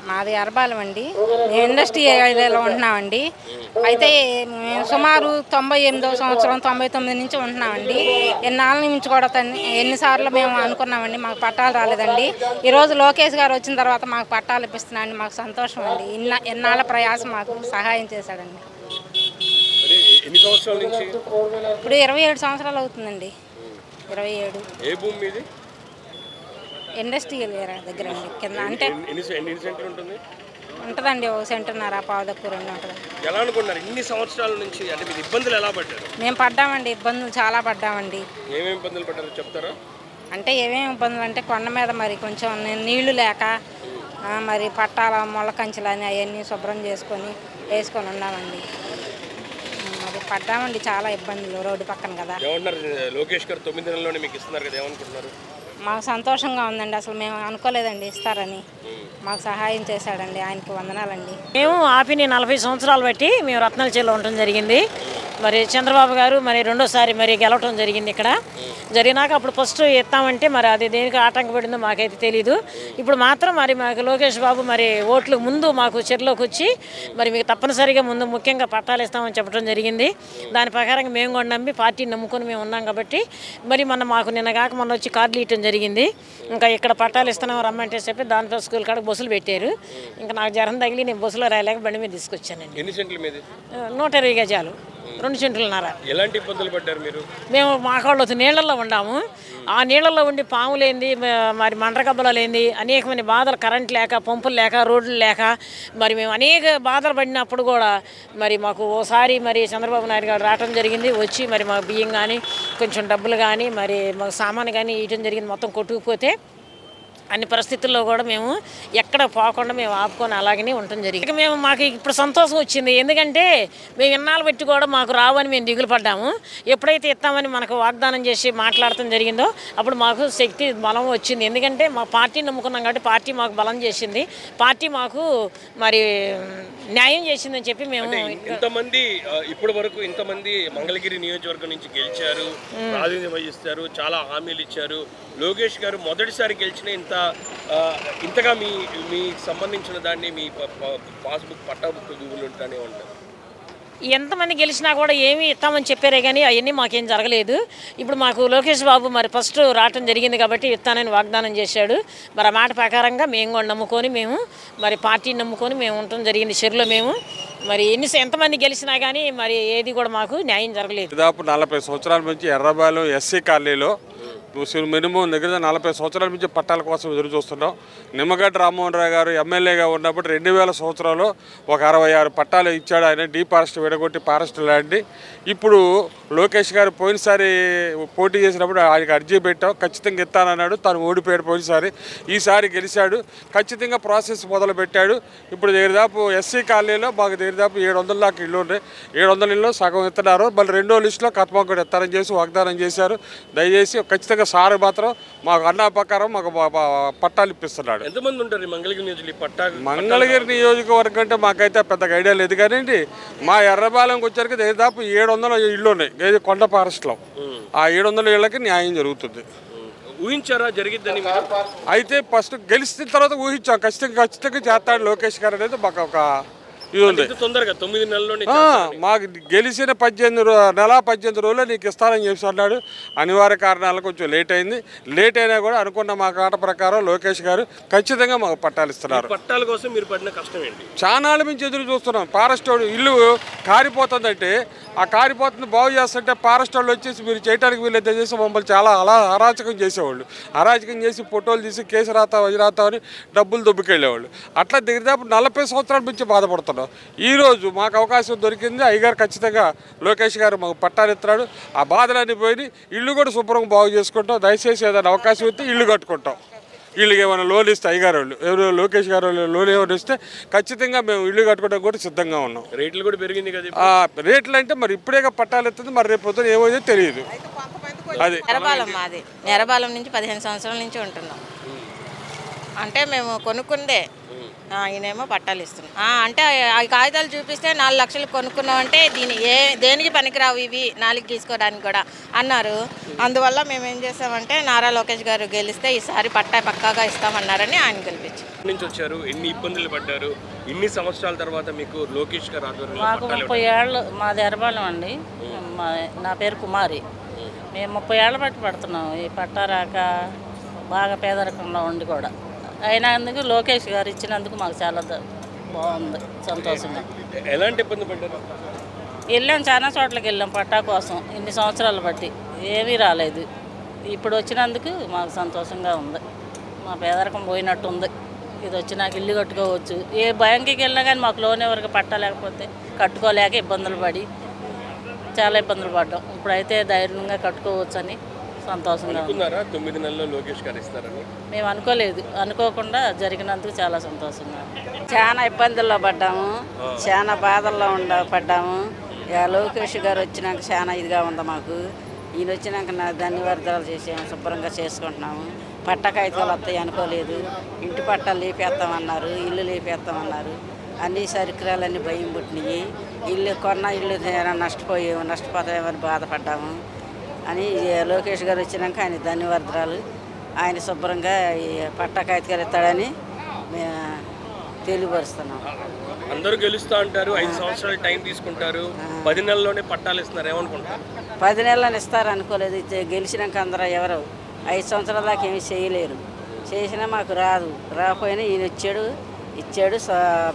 మాది అరబాలం అండి. మేము ఇండస్ట్రీ ఏరియాలో ఉంటున్నామండి. అయితే మేము సుమారు 98వ సంవత్సరం 99 నుంచి ఉంటున్నామండి. ఎన్నాళ్ళ నుంచి కూడా ఎన్నిసార్లు మేము అనుకున్నామండి, మాకు పట్టాలు రాలేదండి. ఈరోజు లోకేష్ గారు వచ్చిన తర్వాత మాకు పట్టాలు ఇప్పిస్తున్నాండి. మాకు సంతోషం అండి. ఎన్నాళ్ళ ప్రయాసం మాకు సహాయం చేశాడండి. ఎన్ని సంవత్సరాల నుంచి? ఇప్పుడు 27 సంవత్సరాలు అవుతుందండి. 27. ఏ భూమి మీది? ఇండస్ట్రియల్ ఏరియా దగ్గర అండి. కింద అంటే ఎన్ని సెంటర్ ఉంటుంది? ఉంటుందండి 1 సెంటున్నర, పావుదక్కు 2 ఉంటుంది. ఎలా అనుకున్నారు ఇన్ని సంవత్సరాల నుంచి? అంటే మీరు ఇబ్బందులు ఎలా పడ్డారు? మేము పడ్డామండి, ఇబ్బందులు చాలా పడ్డామండి. ఏమేమి ఇబ్బందులు పడ్డారో చెప్తారా? అంటే ఏమేమి ఇబ్బందులు అంటే కొండ మీద మరి కొంచెం నీళ్లు లేక మరి పట్టాల మొలకంచెలని అవన్నీ శుభ్రం వేసుకొని ఉన్నామండి. మరి పడ్డామండి చాలా ఇబ్బందులు రోడ్డు పక్కన కదా. ఏమన్నారు లోకేష్ గారు 9 నెలల్లోనే మీకు ఇస్తున్నారు కదా, ఏమనుకుంటున్నారు? మాకు సంతోషంగా ఉందండి. అసలు మేము అనుకోలేదండి ఇస్తారని. మాకు సహాయం చేశాడండి, ఆయనకు వందనాలండి. మేము ఆపిని 40 సంవత్సరాలు బట్టి మేము రత్నాలచేలో ఉండటం జరిగింది. మరి చంద్రబాబు గారు మరి రెండోసారి మరి గెలవటం జరిగింది. ఇక్కడ జరిగినాక అప్పుడు ఫస్ట్ ఎత్తామంటే మరి అది దేనికి ఆటంకపడిందో మాకైతే తెలీదు. ఇప్పుడు మాత్రం మరి మాకు లోకేష్ బాబు మరి ఓట్లు ముందు మాకు చెరులోకి వచ్చి మరి మీకు తప్పనిసరిగా ముందు ముఖ్యంగా పట్టాలు ఇస్తామని చెప్పడం జరిగింది. దాని ప్రకారంగా మేము కూడా నమ్మి పార్టీని నమ్ముకొని మేము ఉన్నాం కాబట్టి మరి మాకు మొన్న వచ్చి కార్డులు ఇవ్వటం జరిగింది. ఇంకా ఇక్కడ పట్టాలు ఇస్తున్నాం రమ్మంటే చెప్పి దాంట్లో స్కూల్ కాడ బస్సులు పెట్టారు. ఇంకా నాకు జ్వరం తగిలి నేను బస్సులో రాయలేక బండి మీద తీసుకొచ్చానండి. ఎన్ని సెంట్లు మీది? 120 గజాలు, 2 సెంట్లున్నర. ఎలాంటి ఇబ్బందులు పడ్డారు మీరు? మేము మా కాళ్ళు నీళ్ళల్లో ఉన్నాము. ఆ నీళ్ళల్లో ఉండి పాములేంది మరి మండ్రగబ్బలేంది అనేకమైన బాధలు, కరెంట్ లేక, పంపులు లేక, రోడ్లు లేక మరి మేము అనేక బాధలు పడినప్పుడు కూడా మరి మాకు ఓసారి మరి చంద్రబాబు నాయుడు గారు రావడం జరిగింది. వచ్చి మరి మాకు బియ్యం కానీ కొంచెం డబ్బులు కానీ మరి మాకు సామాను కానీ ఇవ్వడం జరిగింది. మొత్తం కొట్టుకుపోతే అన్ని పరిస్థితుల్లో కూడా మేము ఎక్కడ పోకుండా మేము ఆపుకొని అలాగనే ఉండటం జరిగింది. మాకు ఇప్పుడు సంతోషం వచ్చింది. ఎందుకంటే మేము ఇన్నాళ్ళు పెట్టి కూడా మాకు రావని మేము దిగులు పడ్డాము. ఎప్పుడైతే ఇస్తామని మనకు వాగ్దానం చేసి మాట్లాడటం జరిగిందో అప్పుడు మాకు శక్తి బలం వచ్చింది. ఎందుకంటే మా పార్టీని నమ్ముకున్నాం కాబట్టి పార్టీ మాకు బలం చేసింది. పార్టీ మాకు మరి న్యాయం చేసిందని చెప్పి మేము ఇంతమంది ఇప్పటి వరకు ఇంతమంది మంగళగిరి నియోజకవర్గం నుంచి గెలిచారు, ప్రాతినిధ్యం వహిస్తారు, చాలా హామీలు ఇచ్చారు. లోకేష్ గారు మొదటిసారి గెలిచిన ఇంతగా మీకు సంబంధించిన దాన్ని మీ పాస్బుక్ పట్టా బుక్ గూగుల్ ఉంటానే ఉంటారు. ఎంతమంది గెలిచినా కూడా ఏమీ ఇస్తామని చెప్పారే కానీ అవన్నీ మాకేం జరగలేదు. ఇప్పుడు మాకు లోకేష్ బాబు మరి ఫస్ట్ రావటం జరిగింది కాబట్టి ఇస్తానని వాగ్దానం చేశాడు. మరి ఆ మాట ప్రకారంగా మేము కూడా నమ్ముకొని మేము మరి పార్టీని నమ్ముకొని మేము ఉండటం జరిగింది. చెరులో మేము మరి ఎంతమంది గెలిచినా కానీ మరి ఏది కూడా మాకు న్యాయం జరగలేదు. దాదాపు 40 సంవత్సరాల నుంచి ఎర్రబాలెం ఎస్సీ కాలనీలో మినిమం దగ్గర 40 సంవత్సరాల నుంచి పట్టాల కోసం ఎదురు చూస్తున్నాం. నిమ్మగడ్డ రామ్మోహన్ రావు గారు ఎమ్మెల్యేగా ఉన్నప్పుడు 2000 సంవత్సరంలో ఒక 66 పట్టాలు ఇచ్చాడు ఆయన. డీ ఫారెస్ట్ విడగొట్టి ఫారెస్ట్ ల్యాండ్ని. ఇప్పుడు లోకేష్ గారు పోయినసారి పోటీ చేసినప్పుడు ఆయనకి అర్జీ పెట్టాం, ఖచ్చితంగా ఇస్తానన్నాడు. తను ఓడిపోయాడు పోయినసారి. ఈసారి గెలిచాడు, ఖచ్చితంగా ప్రాసెస్ మొదలు పెట్టాడు. ఇప్పుడు దాదాపు ఎస్సీ కాలనీలో మాకు దాదాపు 700 దాకా ఇళ్ళు ఉన్నాయి. 700 ఇళ్ళు సగం ఇస్తున్నారు. మళ్ళీ రెండో లిస్టులో కథమా కూడా ఇస్తారని చేసి వాగ్దానం చేశారు. దయచేసి ఖచ్చితంగా సార్ మాత్రం మాకు అన్నా ప్రకారం మాకు పట్టాలు ఇప్పిస్తున్నాడు. ఎంతమంది ఉంటారు మంగళగిరి నియోజకవర్గం అంటే మాకైతే పెద్దగా ఐడియా లేదు కానీ మా ఎర్రబాలెంకి వచ్చరికి దాదాపు 700 ఇళ్ళు ఉన్నాయి కొండ ఫారెస్ట్లో. ఆ 700 ఇళ్ళకి న్యాయం జరుగుతుంది. ఊహించారా జరిగిద్దని? అయితే ఫస్ట్ గెలిచిన తర్వాత ఊహించాం ఖచ్చితంగా చేస్తాడు లోకేష్ గారు అనేది మాకు ఒక ఇది ఉంది. తొందరగా 9 నెలల్లోనే మాకు గెలిచిన 18 రోజులు నీకు ఇస్తానని చెప్పి అన్నాడు. అనివార్య కారణాలు కొంచెం లేట్ అయింది. లేట్ అయినా కూడా అనుకున్న మా కాట ప్రకారం లోకేష్ గారు ఖచ్చితంగా మాకు పట్టాలు ఇస్తున్నారు. పట్టాల కోసం మీరు పడిన కష్టం ఏంటి? చానాళ్ళ నుంచి ఎదురు చూస్తున్నాం. ఫారెస్ట్ ఇల్లు కారిపోతుందంటే ఆ కారిపోతుంది బాగు చేస్తుంటే ఫారెస్ట్ వాళ్ళు వచ్చేసి మీరు చేయడానికి వీళ్ళైతే చేసి మమ్మల్ని చాలా అరాచకం చేసేవాళ్ళు. అరాచకం చేసి ఫోటోలు తీసి కేసు రాతా అని డబ్బులు దొబ్బుకెళ్ళేవాళ్ళు. అట్లా దాదాపు 40 సంవత్సరాల నుంచి బాధపడుతున్నాం. ఈరోజు మాకు అవకాశం దొరికింది. అయ్యగారు ఖచ్చితంగా లోకేష్ గారు మాకు పట్టాలు ఇస్తున్నాడు. ఆ బాధలన్నీ పోయి ఇల్లు కూడా శుభ్రంగా బాగు చేసుకుంటాం. దయచేసి ఏదైనా అవకాశం ఇస్తే ఇల్లు కట్టుకుంటాం. వీళ్ళకి ఏమైనా లోన్ ఇస్తే అయ్యగారు వాళ్ళు ఎవరు లోకేష్ గారు లోన్ ఏమైనా ఇస్తే ఖచ్చితంగా మేము ఇల్లు కట్టుకోవడానికి కూడా సిద్ధంగా ఉన్నాం. రేట్లు కూడా పెరిగింది కదా. రేట్లు అంటే మరి ఇప్పుడే పట్టాలు ఎత్తుంది, మరి రేపు పొద్దున ఏమైందో తెలియదు. అది నెరబాలం నుంచి 15 సంవత్సరాల నుంచి ఉంటున్నాం. అంటే మేము కొనుక్కుందే, ఈయనేమో పట్టాలు ఇస్తున్నాం. అంటే ఆ కాగితాలు చూపిస్తే 4 లక్షలు కొనుక్కున్నాం అంటే దేనికి పనికిరావు ఇవి 4 తీసుకోవడానికి కూడా అన్నారు. అందువల్ల మేము ఏం చేసామంటే నారా లోకేష్ గారు గెలిస్తే ఈసారి పట్టా పక్కాగా ఇస్తామన్నారని ఆయన గెలిపించారు. నుంచి వచ్చారు, ఎన్ని ఇబ్బందులు పడ్డారు, ఇన్ని సంవత్సరాల తర్వాత మీకు లోకేష్ గారు ఆధ్వర్యంలో మాకు 30 ఏళ్ళు మాది ఎర్రబాలెం అండి. నా పేరు కుమారి. మేము 30 ఏళ్ళ బట్టి పడుతున్నాం ఈ పట్టా రాక, బాగా పేదరికంలో ఉండి కూడా. అయినందుకు లోకేష్ గారు ఇచ్చినందుకు మాకు చాలా బాగుంది, సంతోషంగా. ఎలాంటి ఇబ్బంది పడ్డారు? వెళ్ళాం, చాలా చోట్లకి వెళ్ళాం పట్టా కోసం. ఇన్ని సంవత్సరాలు బట్టి ఏమీ రాలేదు. ఇప్పుడు వచ్చినందుకు మాకు సంతోషంగా ఉంది. మా పేదరికం పోయినట్టు ఉంది. ఇది వచ్చి నాకు ఇల్లు కట్టుకోవచ్చు. ఏ బ్యాంకుకి వెళ్ళినా కానీ మాకు లోన్ ఎవరికి పట్టా లేకపోతే కట్టుకోలేక ఇబ్బందులు పడి చాలా ఇబ్బందులు పడ్డాం. ఇప్పుడైతే ధైర్యంగా కట్టుకోవచ్చు అని సంతోషంగా ఉంది. 9 నెలల్లో లోకేష్ గారు ఇస్తారని మేము అనుకోలేదు. అనుకోకుండా జరిగినందుకు చాలా సంతోషంగా. చాలా ఇబ్బందుల్లో పడ్డాము, చాలా బాధల్లో పడ్డాము. ఇక లోకేష్ గారు వచ్చినాక చాలా ఇదిగా ఉంది మాకు. ఈయన వచ్చినాక ధన్యవాదాలు చేసాము, శుభ్రంగా చేసుకుంటున్నాము. పట్ట కాగితాలు వస్తాయి అనుకోలేదు. ఇంటి పట్టాలు లేపేస్తామన్నారు, ఇల్లు లేపేస్తామన్నారు. అన్ని సరుకురాలన్నీ భయం పుట్టినాయి. ఇల్లు నష్టపోతామని బాధపడ్డాము అని లోకేష్ గారు వచ్చినాక ఆయన ధన్యవాదాలు. ఆయన శుభ్రంగా పట్టా కాగితాలు ఇస్తాడని మేము తెలియపరుస్తున్నాం. అందరూ గెలుస్తూ అంటారు, 5 సంవత్సరాలు టైం తీసుకుంటారు, 10 నెలల్లోనే పట్టాలు ఇస్తున్నారు, ఏమనుకుంటారు? 10 నెలలని ఇస్తారు అనుకోలేదు. గెలిచినాక అందరూ ఎవరు 5 సంవత్సరాల దాకా ఏమి చేయలేరు. చేసినా మాకు రాదు. రాకపోయినా ఈయన ఇచ్చాడు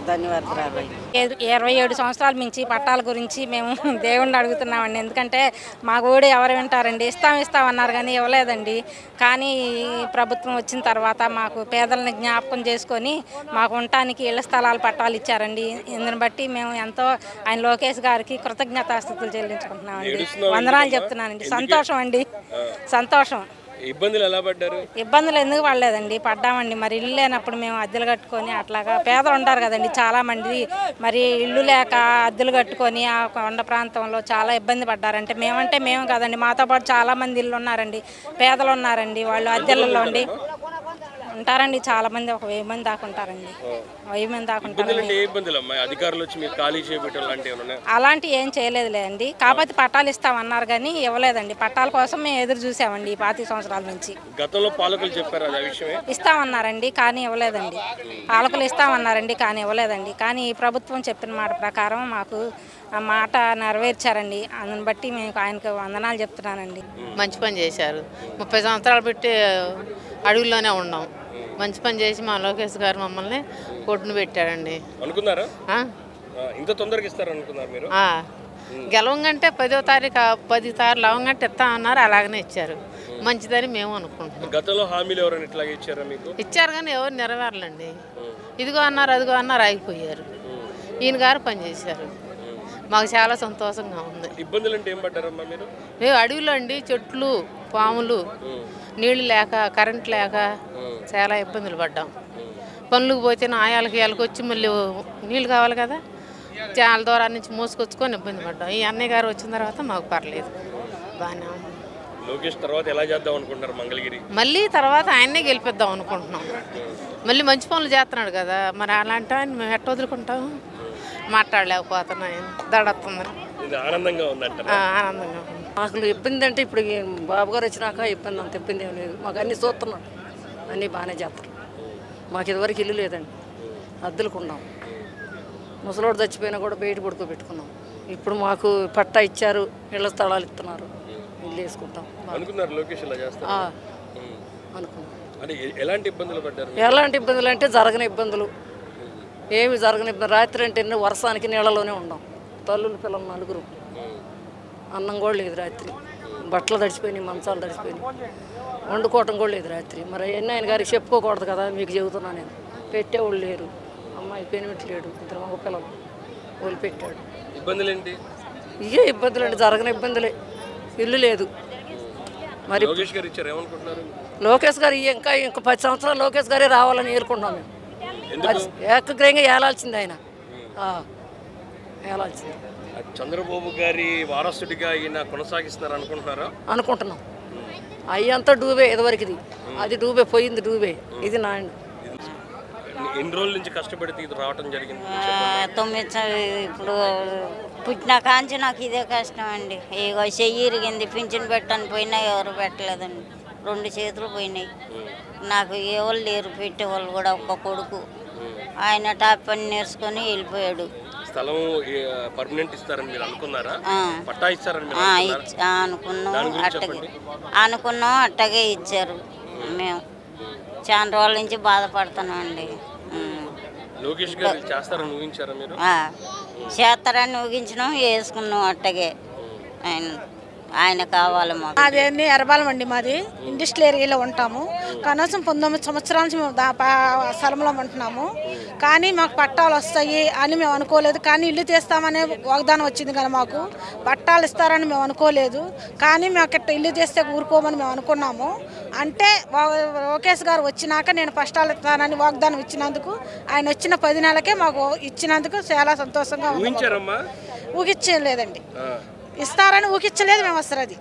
ధన్యవాదాలు. 27 సంవత్సరాల నుంచి పట్టాల గురించి మేము దేవుణ్ణి అడుగుతున్నామండి. ఎందుకంటే మా కూడా ఎవరు వింటారండి. ఇస్తామన్నారు కానీ ఇవ్వలేదండి. కానీ ప్రభుత్వం వచ్చిన తర్వాత మాకు పేదలను జ్ఞాపకం చేసుకొని మాకు ఉండటానికి ఇళ్ల స్థలాలు పట్టాలు ఇచ్చారండి. ఇందుని బట్టి మేము ఎంతో ఆయన లోకేష్ గారికి కృతజ్ఞతాస్తుతులు చెల్లించుకుంటున్నామండి. వందనాలు చెప్తున్నానండి. సంతోషం అండి, సంతోషం. ఇబ్బందులు ఎలా పడ్డారు? ఇబ్బందులు ఎందుకు పడలేదండి, పడ్డామండి. మరి ఇల్లు లేనప్పుడు మేము అద్దెలు కట్టుకొని అట్లాగా పేదలు ఉంటారు కదండి చాలా మంది. మరి ఇల్లు లేక అద్దెలు కట్టుకొని ఆ కొండ ప్రాంతంలో చాలా ఇబ్బంది పడ్డారంటే మేము కదండి, మాతో పాటు చాలా మంది ఇల్లు ఉన్నారండి, పేదలు ఉన్నారండి. వాళ్ళు అద్దెలలో ఉండి ఉంటారండి. చాలా మంది 1000 మంది దాకా ఉంటారండి. 1000 మంది దాకా ఉంటారండి. అలాంటి ఏం చేయలేదులే అండి. కాకపోతే పట్టాలు ఇస్తామన్నారు కానీ ఇవ్వలేదండి. పట్టాల కోసం మేము ఎదురు చూసామండి 25 సంవత్సరాల నుంచి. గతంలో పాలకులు చెప్పారు ఇస్తామన్నారండి కానీ ఇవ్వలేదండి. పాలకులు ఇస్తామన్నారండి కానీ ఇవ్వలేదండి. కానీ ఈ ప్రభుత్వం చెప్పిన మాట ప్రకారం మాకు ఆ మాట నెరవేర్చారండి. అందుని బట్టి మేము ఆయనకు వందనాలు చెప్తున్నానండి. మంచి పని చేశారు. 30 సంవత్సరాలు పెట్టి అడుగుల్లోనే ఉన్నాం. మంచి పని చేసి మా లోకేష్ గారు మమ్మల్ని కొట్టును పెట్టాడండి. అనుకున్నారా ఇంత తొందరగా ఇస్తారు అనుకున్నారు మీరు? గెలవంగంటే 10వ తారీఖు 10 తారీఖు లవంగంటే ఇస్తామన్నారు, అలాగనే ఇచ్చారు. మంచిదని మేము అనుకుంటున్నాం. గతంలో హామీలు ఎవరైనా ఇట్లాగే ఇచ్చారా మీకు? ఇచ్చారు కానీ ఎవరు నెరవేరలండి. ఇదిగో అన్నారు అదిగో అన్నారు ఆగిపోయారు. ఈయన గారు పనిచేశారు. మాకు చాలా సంతోషంగా ఉంది. ఇబ్బందులు అంటే ఏం పడ్డారమ్మా మీరు? మేము అడవిలో అండి, చెట్లు పాములు, నీళ్లు లేక కరెంట్ లేక చాలా ఇబ్బందులు పడ్డాం. పనులకు పోతే ఆయాలకి వచ్చి మళ్ళీ నీళ్ళు కావాలి కదా, చాలా దూరం నుంచి మోసుకొచ్చుకొని ఇబ్బంది పడ్డాం. ఈ అన్నయ్య గారు వచ్చిన తర్వాత మాకు పర్లేదు, బాగానే ఉంది. లోకేష్ తర్వాత ఎలా చేద్దాం అనుకుంటున్నారు మంగళగిరి? మళ్ళీ తర్వాత ఆయన్నే గెలిపిద్దాం అనుకుంటున్నాం. మళ్ళీ మంచి పనులు చేస్తున్నాడు కదా, మరి అలాంటి ఆయన మేము ఎట్ట వదులుకుంటాం? మాట్లాడలేకపోతున్నాం, దడొస్తుంది. ఆనందంగా ఉందంటారా? ఆనందంగా ఉంది. మాకు ఇబ్బంది అంటే ఇప్పుడు బాబు గారు వచ్చినాక ఇబ్బంది అంత ఇబ్బంది ఏం లేదు. మాకు అన్నీ చూస్తున్నాం, అన్నీ బాగానే చేస్తారు. మాకు ఇదివరకు ఇల్లు లేదండి, అద్దెలుకున్నాం. ముసలోడు చచ్చిపోయినా కూడా బయట పడుకోబెట్టుకున్నాం. ఇప్పుడు మాకు పట్టా ఇచ్చారు, ఇళ్ల స్థలాలు ఇస్తున్నారు, ఇల్లు వేసుకుంటాం. అనుకున్నారు లోకేష్ ఇలా చేస్తారు అనుకున్నాం. అంటే ఎలాంటి ఇబ్బందులు పడ్డారు? ఎలాంటి ఇబ్బందులు అంటే జరగని ఇబ్బందులు, ఏమి జరగని ఇబ్బంది. రాత్రి అంటే వర్షానికి నీళ్ళలోనే ఉన్నాం. తల్లులు పిల్లలు నలుగురు, అన్నం కూడా లేదు రాత్రి. బట్టలు తడిచిపోయినాయి, మంచాలు తడిచిపోయినాయి, వండుకోవటం కూడా లేదు రాత్రి. మరి ఆయన గారికి చెప్పుకోకూడదు కదా, మీకు చెబుతున్నా నేను. పెట్టేవాళ్ళు లేరు, అమ్మాయి పెనిమిట్లేడు, 2 మగ పిల్లలు వదిలిపెట్టాడు. ఇబ్బందులు ఏంటి? ఇవే ఇబ్బందులు అండి, జరగని ఇబ్బందులే. ఇల్లు లేదు. మరి లోకేష్ గారు ఇచ్చారు, ఏమనుకుంటున్నారు? లోకేష్ గారు ఇంకా 10 సంవత్సరాలు లోకేష్ గారే రావాలని ఏరుకుంటున్నాం మేము. ఏకగ్రహంగా ఏలాల్సింది ఆయన, ఏలాల్సింది. చంద్రబాబు గారి వారసుడిగా ఈయన కొనసాగిస్తున్నారు అనుకుంటున్నారా? అనుకుంటున్నాం. అయ్యంతా డూబే, ఇదివరకుది అది డూబే, పోయింది డూబే. ఇది నాయన ఎన్ని రోజుల నుంచి కష్టపడితే ఇది రావటం జరిగింది? 9 ఇప్పుడు పుట్టిన కాంచి నాకు ఇదే కష్టం అండి. ఇగో చెయ్యి ఇరిగింది, పింఛన్ పెట్టని పోయినా ఎవరు పెట్టలేదండి. 2 చేతులు పోయినాయి. నాకు ఎవరు లేరు పెట్టేవాళ్ళు కూడా. ఒక్క కొడుకు, ఆయన టాప్ పని నేర్చుకొని వెళ్ళిపోయాడు. స్థలం పర్మనెంట్ ఇస్తారని మీరు అనుకున్నారా? పట్టా ఇస్తారని అనుకున్నాం, అట్టగే ఇచ్చారు. మేము చాలా రోజుల నుంచి బాధపడుతున్నాం అండి. లోకేష్ గారు చేస్తారని ఊహించారా మీరు? చేస్తారని ఊహించినాం, వేసుకున్నాం అట్టగే. ఆయన కావాలి మాకు. అదేంటి ఎర్రబాలెం అండి, మాది ఇండస్ట్రియల్ ఏరియాలో ఉంటాము. కనీసం 19 సంవత్సరాల నుంచి మేము స్థలంలో ఉంటున్నాము. కానీ మాకు పట్టాలు వస్తాయి అని మేము అనుకోలేదు. కానీ ఇల్లు తీస్తామనే వాగ్దానం వచ్చింది కానీ మాకు పట్టాలు ఇస్తారని మేము అనుకోలేదు. కానీ మాకు ఇల్లు తీస్తే ఊరుకోమని మేము అనుకున్నాము. అంటే లోకేష్ గారు వచ్చినాక నేను పట్టాలు ఇస్తానని వాగ్దానం ఇచ్చినందుకు, ఆయన వచ్చిన 10 నెలలకే మాకు ఇచ్చినందుకు చాలా సంతోషంగా ఉంది. ఊహించలేదండి, ఇస్తారని ఊహించలేదు మేము అసలు. అది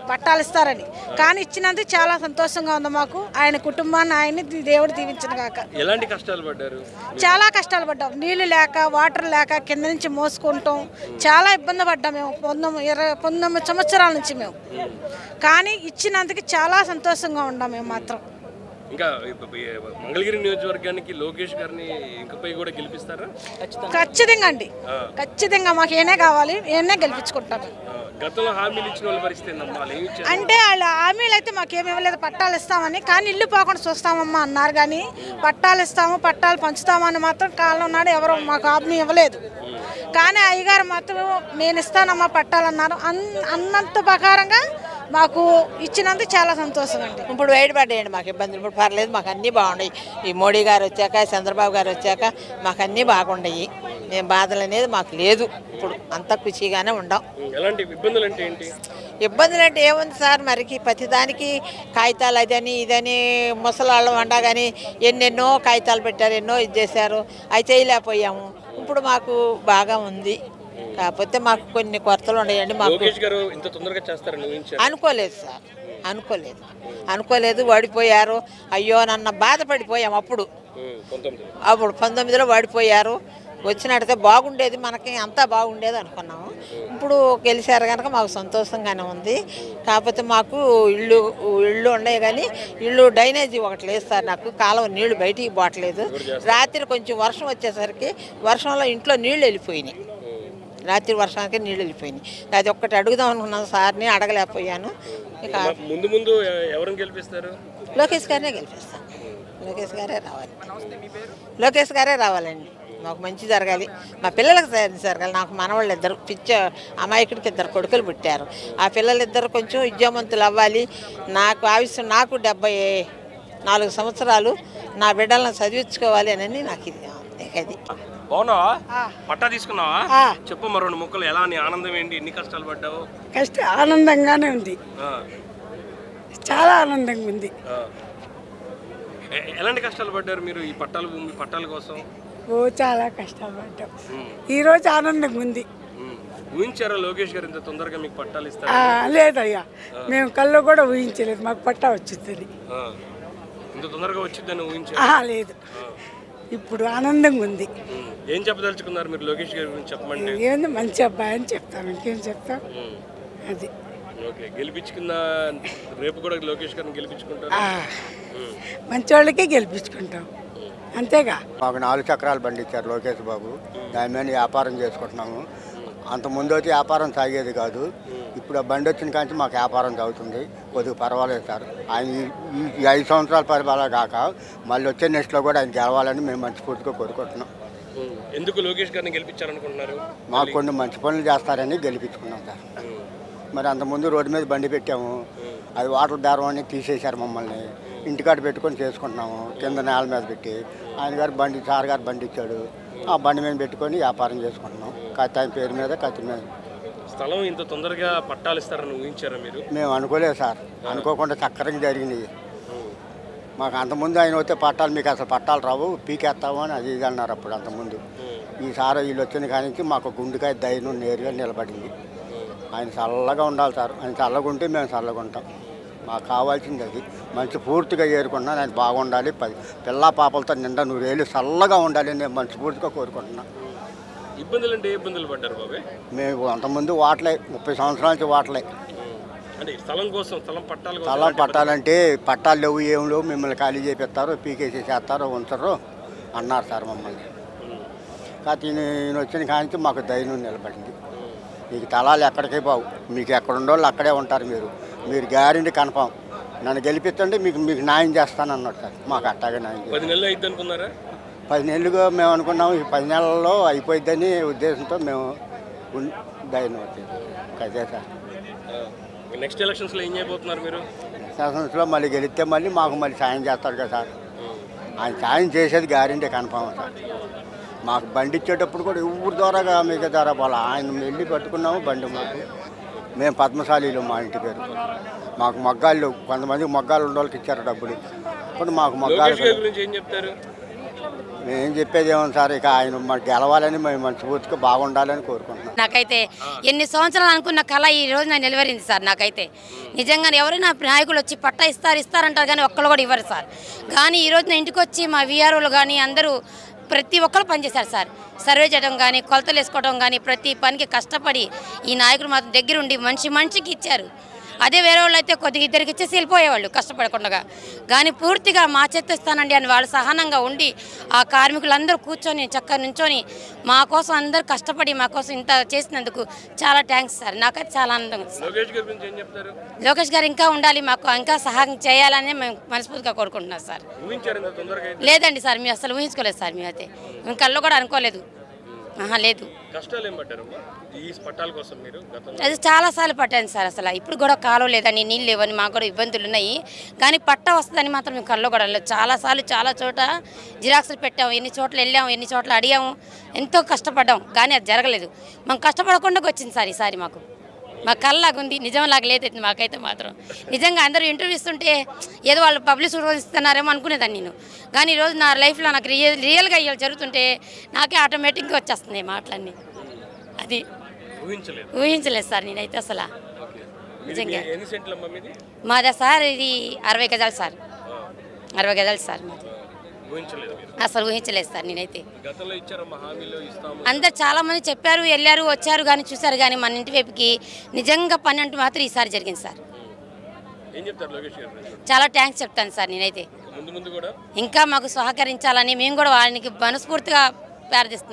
పట్టాలు ఇస్తారని, కానీ ఇచ్చినందుకు చాలా సంతోషంగా ఉంది మాకు. ఆయన కుటుంబాన్ని ఆయన్ని దేవుడు దీవించిన కాక. ఎలాంటి కష్టాలు పడ్డారు? చాలా కష్టాలు పడ్డాం. నీళ్లు లేక, వాటర్ లేక, కింద నుంచి మోసుకుంటాం, చాలా ఇబ్బంది పడ్డాం మేము 19 సంవత్సరాల నుంచి మేము. కానీ ఇచ్చినందుకు చాలా సంతోషంగా ఉన్నాం మేము మాత్రం. ఇంకా మంగళగిరి నియోజకవర్గానికి లోకేష్ గారిని ఇంకపై కూడా గెలిపిస్తారా? ఖచ్చితంగా అండి, ఖచ్చితంగా మాకు ఏనే కావాలి, ఏనే గెలిపించుకుంటాము. గతంలో హామీలు ఇచ్చిన వాళ్ళ పరిస్థితి అంటే వాళ్ళ హామీలు అయితే మాకేమి ఇవ్వలేదు, పట్టాలు ఇస్తామని. కానీ ఇల్లు పోకుండా చూస్తామమ్మా అన్నారు. కానీ పట్టాలు ఇస్తాము, పట్టాలు పంచుతామని మాత్రం కాలం నాడు ఎవరు మాకు హామీ ఇవ్వలేదు. కానీ అయ్యగారు మాత్రం నేను ఇస్తానమ్మా పట్టాలు అన్నారు. అన్నంత ప్రకారంగా మాకు ఇచ్చినందుకు చాలా సంతోషం అండి. ఇప్పుడు బయటపడ్డాయండి మాకు ఇబ్బందులు. ఇప్పుడు పర్లేదు, మాకు అన్నీ బాగున్నాయి. ఈ మోడీ గారు వచ్చాక, చంద్రబాబు గారు వచ్చాక మాకు అన్నీ బాగున్నాయి. మేము బాధలు అనేది మాకు లేదు. ఇప్పుడు అంత ఖుషిగానే ఉండం. ఎలాంటి ఇబ్బందులు అంటే ఏంటి? ఇబ్బందులు అంటే ఏముంది సార్, మరికి ప్రతిదానికి కాగితాలు అదని ఇదని ముసలాళ్ళం వండా కానీ ఎన్నెన్నో కాగితాలు పెట్టారు, ఎన్నో ఇది చేశారు, అవి చేయలేకపోయాము. ఇప్పుడు మాకు బాగా ఉంది. కాకపోతే మాకు కొన్ని కొరతలు ఉన్నాయండి. మాకు అనుకోలేదు సార్, అనుకోలేదు. ఓడిపోయారు, అయ్యో నన్న బాధపడిపోయాం. అప్పుడు 19లో ఓడిపోయారు. వచ్చినట్టయితే బాగుండేది, మనకి అంతా బాగుండేది అనుకున్నాము. ఇప్పుడు గెలిచారు కనుక మాకు సంతోషంగానే ఉంది. కాకపోతే మాకు ఇళ్ళు ఉన్నాయి కానీ ఇల్లు డ్రైనేజీ ఒకటి లేదు సార్. నాకు కాలువ నీళ్లు బయటికి పోవట్లేదు. రాత్రి కొంచెం వర్షం వచ్చేసరికి వర్షంలో ఇంట్లో నీళ్లు వెళ్ళిపోయినాయి. రాత్రి వర్షానికి నీళ్ళు వెళ్ళిపోయినాయి. అది ఒక్కటి అడుగుదాం అనుకున్నాను సార్ని, అడగలేకపోయాను. ఇక ముందు ఎవరిని గెలిపిస్తారు? లోకేష్ గారే గెలిపిస్తాను. లోకేష్ గారే రావాలి. లోకేష్ గారే రావాలండి. మాకు మంచి జరగాలి, మా పిల్లలకు జరగాలి. నాకు మనవాళ్ళు ఇద్దరు అమాయకుడికి 2 కొడుకులు పుట్టారు. ఆ పిల్లలిద్దరు కొంచెం విద్యావంతులు అవ్వాలి. నాకు ఆయుష్యం నాకు 74 సంవత్సరాలు, నా బిడ్డలను చదివించుకోవాలి అని నాకు ఇది. బాగున్నావా? పట్టా తీసుకున్నావా? చెప్పు మరి 2 ముక్కలు. ఎలా నీ ఆనందం ఏంటి? ఎన్ని కష్టాలు పడ్డావు? ఆనందంగానే ఉంది, చాలా ఆనందంగా ఉంది. ఎలాంటి కష్టాలు పడ్డారు మీరు ఈ పట్టాల కోసం? చాలా కష్టాలు పడ్డాం. ఈరోజు ఆనందంగా ఉంది. ఊహించారా లోకేష్ గారు ఇంత తొందరగా మీకు పట్టాలు ఇస్తారు? లేదయ్యా, మేము కళ్ళు కూడా ఊహించలేదు మాకు పట్టా వచ్చిందని. ఇంత తొందరగా వచ్చిందని ఊహించారా? లేదు, ఇప్పుడు ఆనందంగా ఉంది. ఏం చెప్పదలుచుకున్నారు మీరు లోకేష్ గారి గురించి? చెప్పమంటే ఏంది మంచి అబ్బాయి అని చెప్తాం, ఇంకేం చెప్తాం. అది ఓకే, గెలిపించుకున్న రేపు కూడా లోకేష్ గారిని గెలిపించుకుంటారు. మంచి వాళ్ళకే గెలిపించుకుంటాం, అంతేగా. మాకు 4 చక్రాలు బండి ఇచ్చారు లోకేష్ బాబు, దాని మీద వ్యాపారం చేసుకుంటున్నాము. అంత ముందు వచ్చి వ్యాపారం సాగేది కాదు, ఇప్పుడు ఆ బండి వచ్చిన కానీ మాకు వ్యాపారం సాగుతుంది, కొద్దిగా పర్వాలేదు సార్. ఆయన ఈ 5 సంవత్సరాల పరిపాలన కాక మళ్ళీ వచ్చే నెక్స్ట్లో కూడా ఆయన గెలవాలని మేము మనస్ఫూర్తిగా కోరుకుంటున్నాం. ఎందుకు లోకేష్ గారిని గెలిపించారనుకుంటున్నారు? మాకు కొన్ని మంచి పనులు చేస్తారని గెలిపించుకున్నాం సార్. మరి అంతకుముందు రోడ్డు మీద బండి పెట్టాము, అది వాటర్ దారం అని తీసేశారు మమ్మల్ని. ఇంటికాడ పెట్టుకొని చేసుకుంటున్నాము, కింద నేల మీద పెట్టి. ఆయన గారు సార్ గారు బండి ఇచ్చాడు, ఆ బండి మీద పెట్టుకొని వ్యాపారం చేసుకుంటున్నాం. ఆయన పేరు మీద కత్తి మీద. స్థలం ఇంత తొందరగా పట్టాలు ఇస్తారని ఊహించారా మీరు? మేము అనుకోలేదు సార్, అనుకోకుండా చక్కరంగా జరిగినాయి. మాకు అంతకుముందు ఆయన వస్తే పట్టాలు మీకు అసలు పట్టాలు రావు, పీకేస్తాము అని అది ఇది అన్నారు అప్పుడు. అంతకుముందు ఈసారి వీళ్ళు వచ్చిన కానీ మాకు గుండెకాయ ధైర్యం నేరుగా నిలబడింది. ఆయన చల్లగా ఉండాలి సార్, ఆయన చల్లగా ఉంటే మేము చల్లగా ఉంటాం. మాకు కావాల్సింది అది, మంచి పూర్తిగా ఏరుకున్నాను. ఆయన బాగుండాలి, పిల్ల పాపలతో నిండా 100 ఏళ్ళు చల్లగా ఉండాలి నేను మనస్ఫూర్తిగా కోరుకుంటున్నాను. ఇబ్బందులు అంటే ఇబ్బందులు పడ్డారు బాబే? మేము అంతకుముందు వాటలే, 30 సంవత్సరాల నుంచి వాటలే. అంటే స్థలం కోసం, స్థలం పట్టాలంటే పట్టాలు లేవు, ఏం లేవు, మిమ్మల్ని ఖాళీ చేపిస్తారు, పీకేసి చేస్తారు, ఉంచరు అన్నారు సార్ మమ్మల్ని. కాకపోతే ఈయన వచ్చిన కానీ మాకు ధైర్యం నిలబడింది. మీకు తలాలు ఎక్కడికే బావు, మీకు ఎక్కడ ఉండోళ్ళు అక్కడే ఉంటారు, మీరు గ్యారెంటీ కన్ఫామ్. నన్ను గెలిపిస్తుంటే మీకు న్యాయం చేస్తాను అన్నాడు సార్. మాకు అట్టాగే న్యాయం. 10 నెలలు అయితే అనుకున్నారా? 10 నెలలుగా మేము అనుకున్నాము, ఈ 10 నెలల్లో అయిపోయిద్దని ఉద్దేశంతో మేము ధైర్యం వచ్చింది. అదే సార్. నెక్స్ట్ ఎలక్షన్స్లో ఏం చేయబోతున్నారు మీరు? ఎలక్షన్స్లో మళ్ళీ గెలిస్తే మాకు సాయం చేస్తాడు కదా సార్. ఆయన సాయం చేసేది గ్యారెంటీ కన్ఫామ్ సార్. మాకు బండి ఇచ్చేటప్పుడు కూడా ఊరు ద్వారాగా మీకు ద్వారా పోలా, ఆయన వెళ్ళి పట్టుకున్నాము బండి. మేము పద్మశాలీలు, మా ఇంటి పేరు. మాకు మగ్గాళ్ళు, కొంతమందికి మగ్గాలు ఉన్న వాళ్ళకి ఇచ్చారు డబ్బులు. ఇప్పుడు మాకు మగ్గాలు మేమేం చెప్పేది ఏమో సార్, ఇక ఆయన మాకు గెలవాలని మేము మనస్ఫూర్తిగా బాగుండాలని కోరుకుంటున్నాం. నాకైతే ఎన్ని సంవత్సరాలు అనుకున్న కళ ఈ రోజు నాకు నిలవరింది సార్. నాకైతే నిజంగా ఎవరైనా నాయకులు వచ్చి పట్టా ఇస్తారంటారు కానీ ఒక్కళ్ళు కూడా ఇవ్వరు సార్. కానీ ఈరోజు నా ఇంటికి వచ్చి మా వీఆర్ఓలు కానీ అందరూ ప్రతి ఒక్కరు పనిచేశారు సార్. సర్వే చేయడం కానీ, కొలతలు వేసుకోవడం కానీ, ప్రతి పనికి కష్టపడి ఈ నాయకులు మాత్రం దగ్గరుండి మనిషికి ఇచ్చారు. అదే వేరే వాళ్ళు అయితే కొద్దిగా ఇద్దరికి ఇచ్చేసి వెళ్ళిపోయేవాళ్ళు కష్టపడకుండా. కానీ పూర్తిగా మా చేత్తో ఇస్తానండి అని వాళ్ళు సహనంగా ఉండి ఆ కార్మికులందరూ కూర్చొని చక్కగా నుంచొని మా కోసం అందరూ కష్టపడి మా కోసం ఇంత చేసినందుకు చాలా థ్యాంక్స్ సార్. నాకైతే చాలా ఆనందంగా ఉంది. లోకేష్ గారు ఇంకా ఉండాలి, మాకు ఇంకా సహాయం చేయాలని మేము మనస్ఫూర్తిగా కోరుకుంటున్నాం సార్. లేదండి సార్, మేము అసలు ఊహించుకోలేదు సార్. మేమైతే మేము కళ్ళు కూడా అనుకోలేదు. లేదు, అది చాలాసార్లు పట్టాను సార్. అసలు ఇప్పుడు కూడా కాలం లేదని, నీళ్ళు లేవని మాకు కూడా ఇబ్బందులు ఉన్నాయి. కానీ పట్టా వస్తుందని మాత్రం మేము కళ్ళు కూడా లేదు. చాలాసార్లు చాలా చోట జిరాక్స్లు పెట్టాము, ఎన్ని చోట్ల వెళ్ళాము, ఎన్ని చోట్ల అడిగాము, ఎంతో కష్టపడ్డాం. కానీ అది జరగలేదు. మనం కష్టపడకుండా వచ్చింది సార్ ఈసారి. మా కళ్ళలాగా ఉంది, నిజంలాగా లేదు మాకైతే మాత్రం. నిజంగా అందరూ ఇంటర్వ్యూ ఇస్తుంటే ఏదో వాళ్ళు పబ్లిసిటీ ఇస్తున్నారేమో అనుకునేదాన్ని నేను. కానీ ఈరోజు నా లైఫ్లో నాకు రియల్గా ఇవాళ జరుగుతుంటే నాకే ఆటోమేటిక్గా వచ్చేస్తున్నాయి మాటలన్నీ. అది ఊహించలేదు సార్ నేనైతే అసలు. నిజంగా మాదా సార్ ఇది 60 గజాలు సార్. 60 గజాలు సార్ మాది. అసలు ఊహించలేదు సార్ నేనైతే. అందరు చాలా మంది చెప్పారు, వెళ్ళారు, వచ్చారు, కానీ చూసారు. కానీ మన ఇంటి వైపుకి నిజంగా పని అంటూ మాత్రం ఈసారి జరిగింది సార్. చాలా థ్యాంక్స్ చెప్తాను సార్ నేనైతే. ఇంకా మాకు సహకరించాలని మేము కూడా వాళ్ళకి మనస్ఫూర్తిగా ప్రార్థిస్తున్నాం.